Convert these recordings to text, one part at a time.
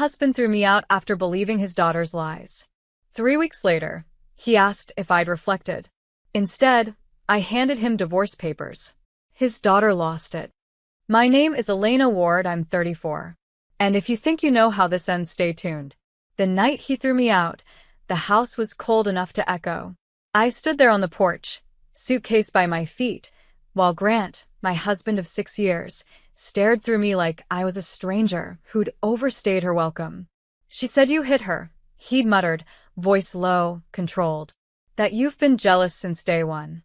husband threw me out after believing his daughter's lies. 3 weeks later, he asked if I'd reflected. Instead, I handed him divorce papers. His daughter lost it. My name is Elena Ward, I'm 34. And if you think you know how this ends, stay tuned. The night he threw me out, the house was cold enough to echo. I stood there on the porch, suitcase by my feet, while Grant, my husband of 6 years, stared through me like I was a stranger who'd overstayed her welcome. She said you hit her, he'd muttered, voice low, controlled. That you've been jealous since day one.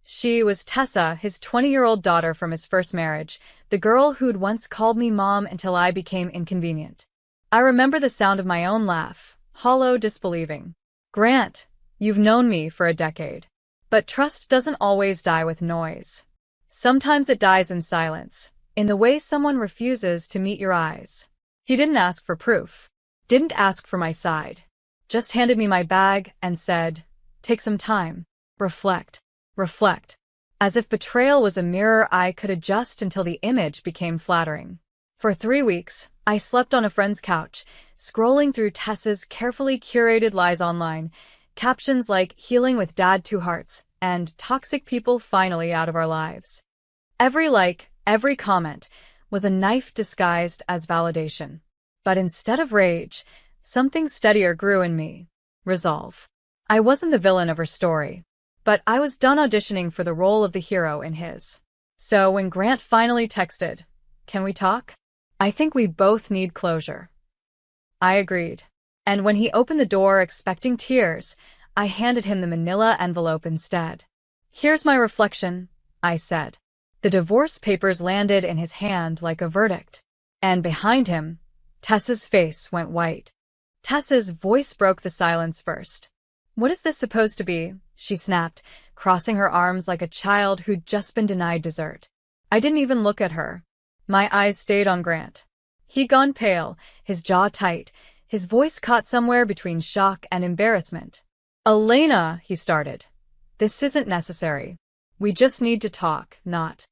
She was Tessa, his 20-year-old daughter from his first marriage, the girl who'd once called me mom until I became inconvenient. I remember the sound of my own laugh, hollow, disbelieving. Grant, you've known me for a decade. But trust doesn't always die with noise. Sometimes it dies in silence, in the way someone refuses to meet your eyes. He didn't ask for proof. Didn't ask for my side. Just handed me my bag and said, take some time. Reflect. Reflect. As if betrayal was a mirror I could adjust until the image became flattering. For 3 weeks, I slept on a friend's couch, scrolling through Tessa's carefully curated lies online, captions like healing with dad 2 hearts and toxic people finally out of our lives. Every like, every comment was a knife disguised as validation. But instead of rage, something steadier grew in me. Resolve. I wasn't the villain of her story, but I was done auditioning for the role of the hero in his. So when Grant finally texted, "Can we talk? I think we both need closure." I agreed. And when he opened the door expecting tears, I handed him the manila envelope instead. "Here's my reflection," I said. The divorce papers landed in his hand like a verdict. And behind him, Tessa's face went white. Tessa's voice broke the silence first. "What is this supposed to be?" she snapped, crossing her arms like a child who'd just been denied dessert. I didn't even look at her. My eyes stayed on Grant. He'd gone pale, his jaw tight, his voice caught somewhere between shock and embarrassment. "Elena," he started. "This isn't necessary. We just need to talk, not..."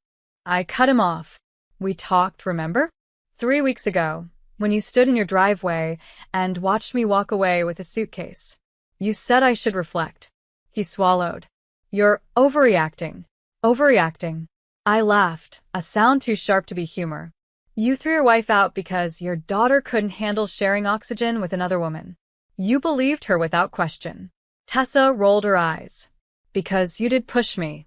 I cut him off. "We talked, remember? 3 weeks ago, when you stood in your driveway and watched me walk away with a suitcase. You said I should reflect." He swallowed. "You're overreacting." "Overreacting." I laughed, a sound too sharp to be humor. "You threw your wife out because your daughter couldn't handle sharing oxygen with another woman. You believed her without question." Tessa rolled her eyes. "Because you did push me."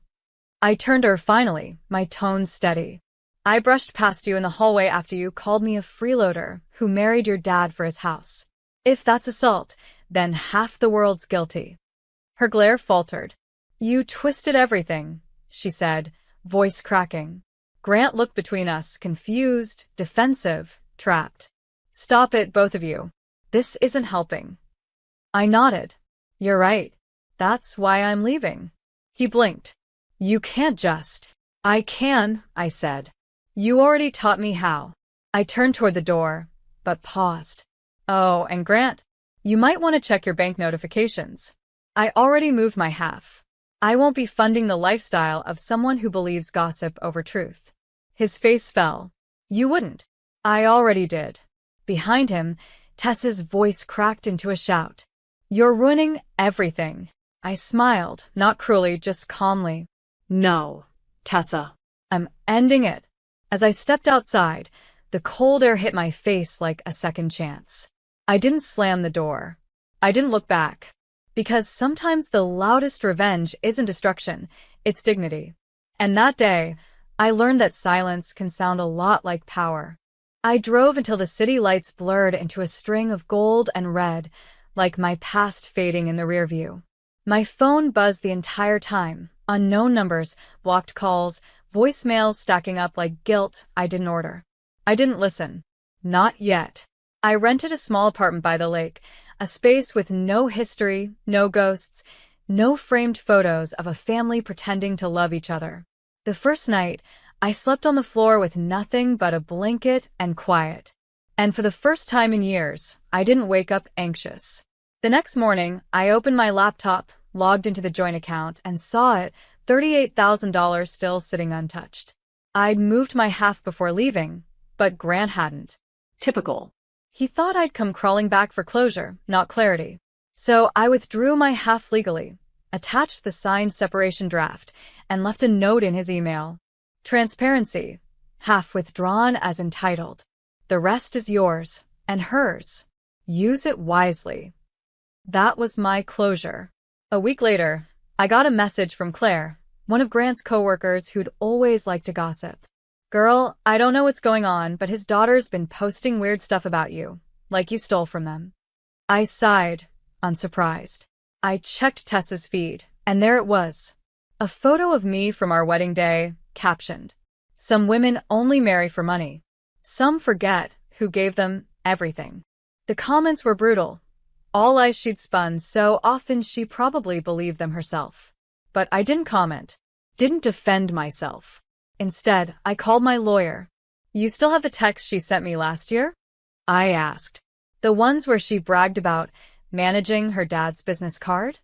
I turned to her finally, my tone steady. "I brushed past you in the hallway after you called me a freeloader who married your dad for his house. If that's assault, then half the world's guilty." Her glare faltered. "You twisted everything," she said, voice cracking. Grant looked between us, confused, defensive, trapped. "Stop it, both of you. This isn't helping." I nodded. "You're right. That's why I'm leaving." He blinked. "You can't just..." "I can," I said. "You already taught me how." I turned toward the door, but paused. "Oh, and Grant, you might want to check your bank notifications. I already moved my half. I won't be funding the lifestyle of someone who believes gossip over truth." His face fell. "You wouldn't." "I already did." Behind him, Tessa's voice cracked into a shout. "You're ruining everything." I smiled, not cruelly, just calmly. "No, Tessa. I'm ending it." As I stepped outside, the cold air hit my face like a second chance. I didn't slam the door. I didn't look back. Because sometimes the loudest revenge isn't destruction, it's dignity. And that day, I learned that silence can sound a lot like power. I drove until the city lights blurred into a string of gold and red, like my past fading in the rearview. My phone buzzed the entire time, unknown numbers, blocked calls, voicemails stacking up like guilt I didn't order. I didn't listen. Not yet. I rented a small apartment by the lake, a space with no history, no ghosts, no framed photos of a family pretending to love each other. The first night, I slept on the floor with nothing but a blanket and quiet. And for the first time in years, I didn't wake up anxious. The next morning, I opened my laptop, logged into the joint account, and saw it, $38,000 still sitting untouched. I'd moved my half before leaving, but Grant hadn't. Typical. He thought I'd come crawling back for closure, not clarity. So I withdrew my half legally, attached the signed separation draft, and left a note in his email. Transparency. Half withdrawn as entitled. The rest is yours, and hers. Use it wisely. That was my closure. A week later, I got a message from Claire, one of Grant's coworkers who'd always liked to gossip. Girl, I don't know what's going on, but his daughter's been posting weird stuff about you, like you stole from them. I sighed, unsurprised. I checked Tessa's feed, and there it was. A photo of me from our wedding day, captioned, "Some women only marry for money. Some forget who gave them everything." The comments were brutal. All lies she'd spun so often she probably believed them herself. But I didn't comment, didn't defend myself. Instead, I called my lawyer. "You still have the text she sent me last year?" I asked. "The ones where she bragged about managing her dad's business card?"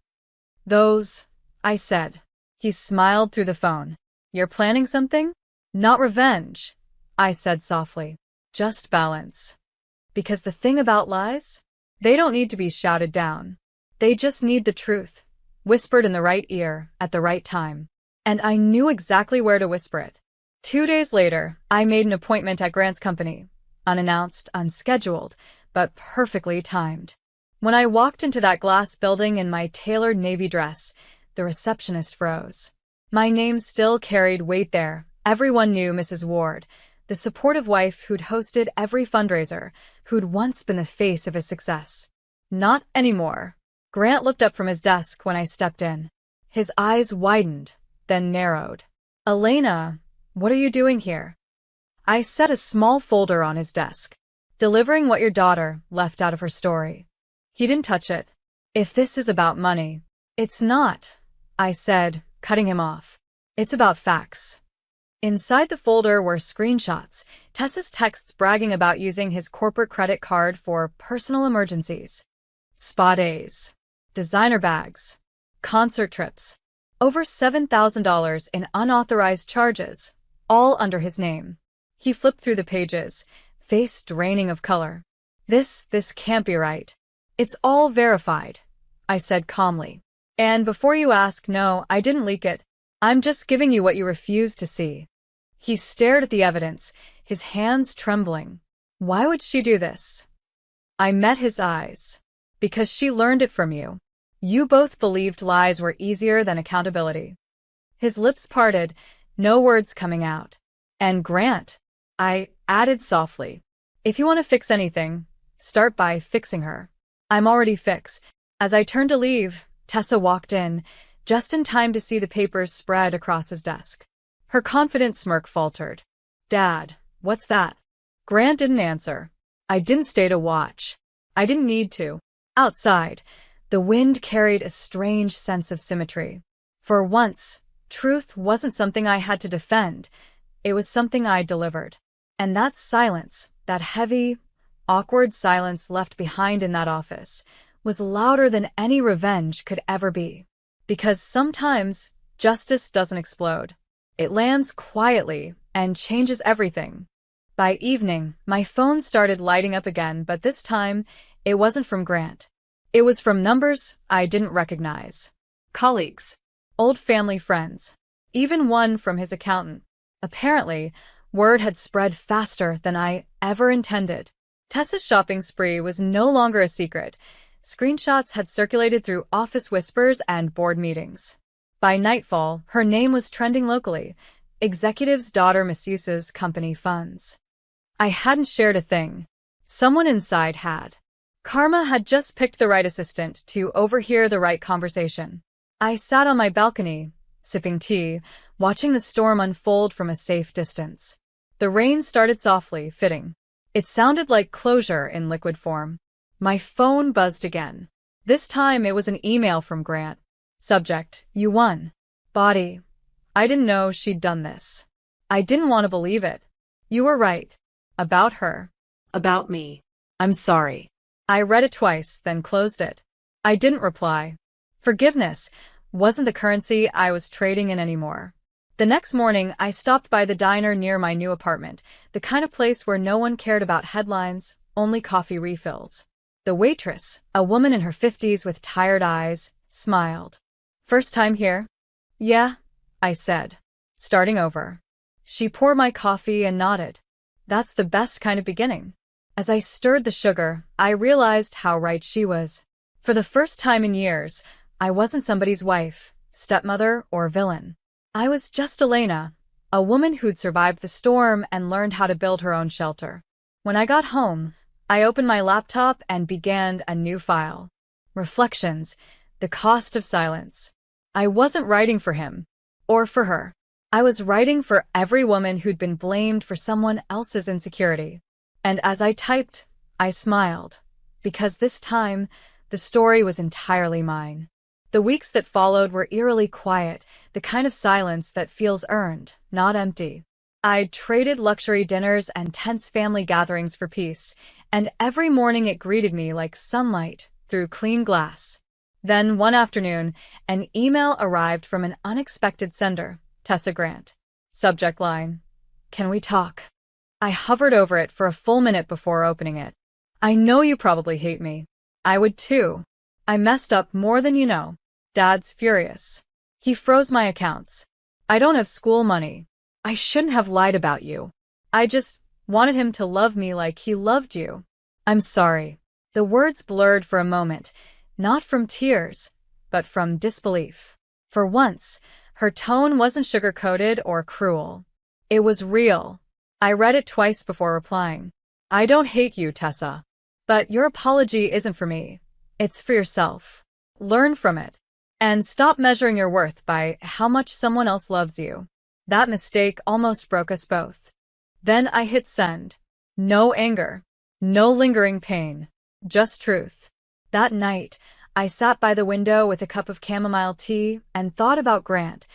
"Those," I said. He smiled through the phone. "You're planning something?" "Not revenge," I said softly. "Just balance. Because the thing about lies? They don't need to be shouted down. They just need the truth, whispered in the right ear at the right time. And I knew exactly where to whisper it. 2 days later, I made an appointment at Grant's company. Unannounced, unscheduled, but perfectly timed. When I walked into that glass building in my tailored navy dress, the receptionist froze. My name still carried weight there. Everyone knew Mrs. Ward, the supportive wife who'd hosted every fundraiser, who'd once been the face of his success. Not anymore. Grant looked up from his desk when I stepped in. His eyes widened, then narrowed. "Elena, what are you doing here?" I set a small folder on his desk. "Delivering what your daughter left out of her story." He didn't touch it. "If this is about money." "It's not," I said, cutting him off. "It's about facts." Inside the folder were screenshots, Tessa's texts bragging about using his corporate credit card for personal emergencies. Spa days, designer bags, concert trips, over $7,000 in unauthorized charges, all under his name. He flipped through the pages, face draining of color. This can't be right. "It's all verified," I said calmly. "And before you ask, no, I didn't leak it. I'm just giving you what you refuse to see." He stared at the evidence, his hands trembling. "Why would she do this?" I met his eyes. "Because she learned it from you. You both believed lies were easier than accountability." His lips parted, no words coming out. "And Grant," I added softly, "if you want to fix anything, start by fixing her." "I'm already fixed." As I turned to leave, Tessa walked in, just in time to see the papers spread across his desk. Her confident smirk faltered. "Dad, what's that?" Grant didn't answer. I didn't stay to watch. I didn't need to. Outside, the wind carried a strange sense of symmetry. For once, truth wasn't something I had to defend. It was something I delivered. And that silence, that heavy, awkward silence left behind in that office, was louder than any revenge could ever be. Because sometimes, justice doesn't explode. It lands quietly and changes everything. By evening, my phone started lighting up again, but this time, it wasn't from Grant. It was from numbers I didn't recognize. Colleagues. Old family friends. Even one from his accountant. Apparently, word had spread faster than I ever intended. Tessa's shopping spree was no longer a secret. Screenshots had circulated through office whispers and board meetings. By nightfall, her name was trending locally. Executive's daughter misuses company funds. I hadn't shared a thing. Someone inside had. Karma had just picked the right assistant to overhear the right conversation. I sat on my balcony, sipping tea, watching the storm unfold from a safe distance. The rain started softly, fitting. It sounded like closure in liquid form. My phone buzzed again. This time it was an email from Grant. Subject, "You won." Body, "I didn't know she'd done this." I didn't want to believe it. "You were right. About her. About me. I'm sorry." I read it twice, then closed it. I didn't reply. Forgiveness wasn't the currency I was trading in anymore. The next morning, I stopped by the diner near my new apartment, the kind of place where no one cared about headlines only coffee refills. The waitress, a woman in her 50s with tired eyes, smiled. First time here? Yeah, I said, starting over. She poured my coffee and nodded. That's the best kind of beginning. As I stirred the sugar, I realized how right she was. For the first time in years, I wasn't somebody's wife, stepmother, or villain. I was just Elena, a woman who'd survived the storm and learned how to build her own shelter. When I got home, I opened my laptop and began a new file. Reflections, the cost of silence. I wasn't writing for him, or for her. I was writing for every woman who'd been blamed for someone else's insecurity. And as I typed, I smiled, because this time, the story was entirely mine. The weeks that followed were eerily quiet, the kind of silence that feels earned, not empty. I'd traded luxury dinners and tense family gatherings for peace, and every morning it greeted me like sunlight through clean glass. Then, one afternoon, an email arrived from an unexpected sender, Tessa Grant. Subject line: "Can we talk?" I hovered over it for a full minute before opening it. I know you probably hate me. I would too. I messed up more than you know. Dad's furious. He froze my accounts. I don't have school money. I shouldn't have lied about you. I just wanted him to love me like he loved you. I'm sorry. The words blurred for a moment, not from tears, but from disbelief. For once, her tone wasn't sugar-coated or cruel. It was real. I read it twice before replying. I don't hate you, Tessa. But your apology isn't for me. It's for yourself. Learn from it. And stop measuring your worth by how much someone else loves you. That mistake almost broke us both. Then I hit send. No anger. No lingering pain. Just truth. That night, I sat by the window with a cup of chamomile tea and thought about Grant.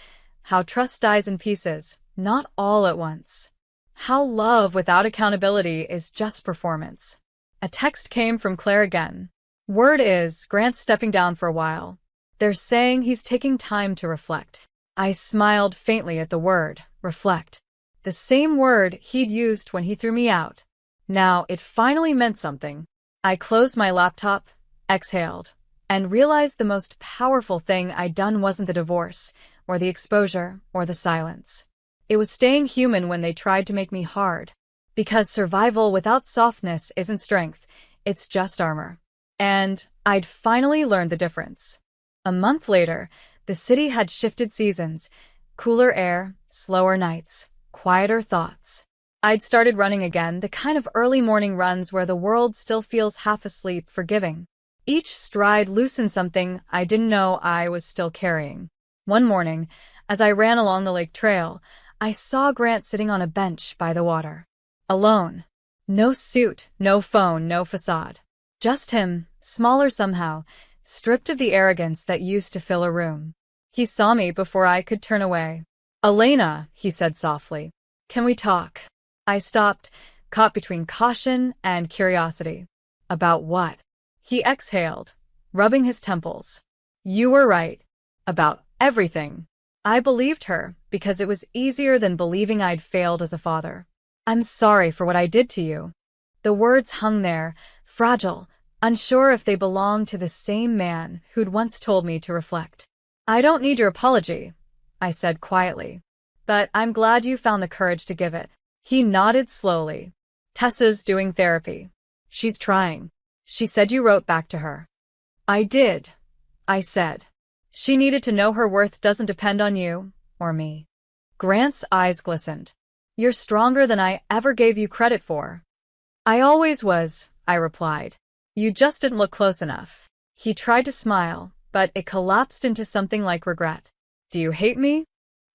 How trust dies in pieces, not all at once. How love without accountability is just performance. A text came from Claire again. Word is, Grant's stepping down for a while. They're saying he's taking time to reflect. I smiled faintly at the word, reflect. The same word he'd used when he threw me out. Now it finally meant something. I closed my laptop, exhaled, and realized the most powerful thing I'd done wasn't the divorce, or the exposure, or the silence. It was staying human when they tried to make me hard. Because survival without softness isn't strength, it's just armor. And I'd finally learned the difference. A month later, the city had shifted seasons. Cooler air, slower nights, quieter thoughts. I'd started running again, the kind of early morning runs where the world still feels half asleep, forgiving. Each stride loosened something I didn't know I was still carrying. One morning, as I ran along the lake trail, I saw Grant sitting on a bench by the water. Alone. No suit, no phone, no facade. Just him, smaller somehow, stripped of the arrogance that used to fill a room. He saw me before I could turn away. "Elena," he said softly, "can we talk?" I stopped, caught between caution and curiosity. About what? He exhaled, rubbing his temples. You were right. About everything. I believed her, because it was easier than believing I'd failed as a father. I'm sorry for what I did to you. The words hung there, fragile, unsure if they belonged to the same man who'd once told me to reflect. I don't need your apology, I said quietly. But I'm glad you found the courage to give it. He nodded slowly. Tessa's doing therapy. She's trying. She said you wrote back to her. I did, I said. She needed to know her worth doesn't depend on you, or me. Grant's eyes glistened. You're stronger than I ever gave you credit for. I always was, I replied. You just didn't look close enough. He tried to smile, but it collapsed into something like regret. Do you hate me?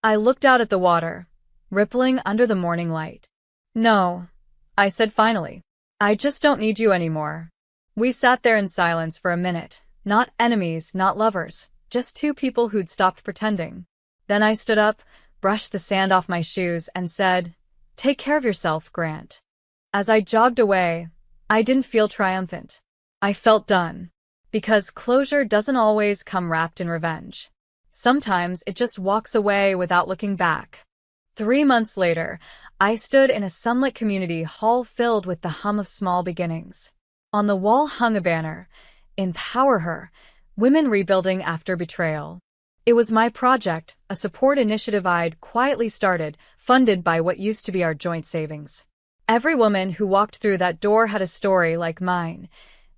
I looked out at the water, rippling under the morning light. No, I said finally. I just don't need you anymore. We sat there in silence for a minute, not enemies, not lovers. Just two people who'd stopped pretending. Then I stood up, brushed the sand off my shoes, and said, Take care of yourself, Grant. As I jogged away, I didn't feel triumphant. I felt done. Because closure doesn't always come wrapped in revenge. Sometimes it just walks away without looking back. 3 months later, I stood in a sunlit community hall filled with the hum of small beginnings. On the wall hung a banner, "Empower Her, Women Rebuilding After Betrayal." It was my project, a support initiative I'd quietly started, funded by what used to be our joint savings. Every woman who walked through that door had a story like mine.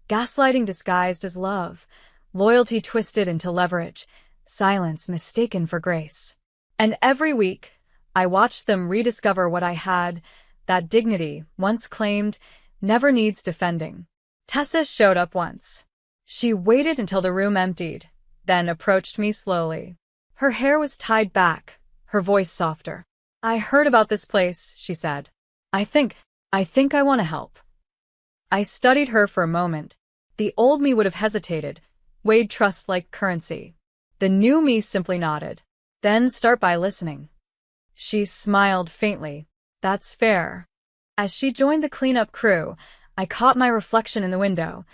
Gaslighting disguised as love, loyalty twisted into leverage, silence mistaken for grace. And every week, I watched them rediscover what I had, that dignity, once claimed, never needs defending. Tessa showed up once. She waited until the room emptied, then approached me slowly. Her hair was tied back, her voice softer. "I heard about this place," she said. I think I want to help." I studied her for a moment. The old me would have hesitated, weighed trust like currency. The new me simply nodded. "Then start by listening." She smiled faintly. "That's fair." As she joined the cleanup crew, I caught my reflection in the window.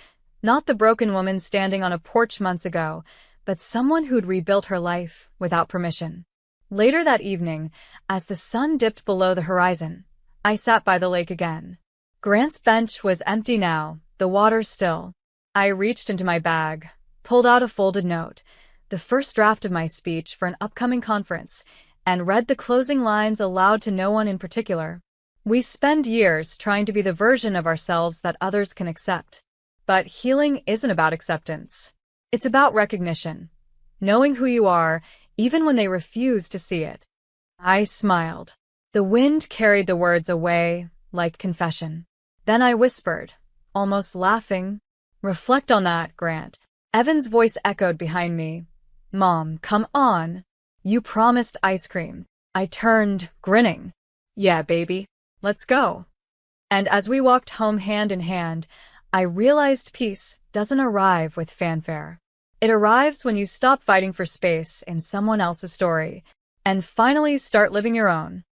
Not the broken woman standing on a porch months ago, but someone who'd rebuilt her life without permission. Later that evening, as the sun dipped below the horizon, I sat by the lake again. Grant's bench was empty now, the water still. I reached into my bag, pulled out a folded note, the first draft of my speech for an upcoming conference, and read the closing lines aloud to no one in particular. We spend years trying to be the version of ourselves that others can accept. But healing isn't about acceptance. It's about recognition, knowing who you are, even when they refuse to see it. I smiled. The wind carried the words away, like confession. Then I whispered, almost laughing, "Reflect on that, Grant." Evan's voice echoed behind me. "Mom, come on. You promised ice cream." I turned, grinning. "Yeah, baby. Let's go." And as we walked home hand in hand, I realized peace doesn't arrive with fanfare. It arrives when you stop fighting for space in someone else's story and finally start living your own.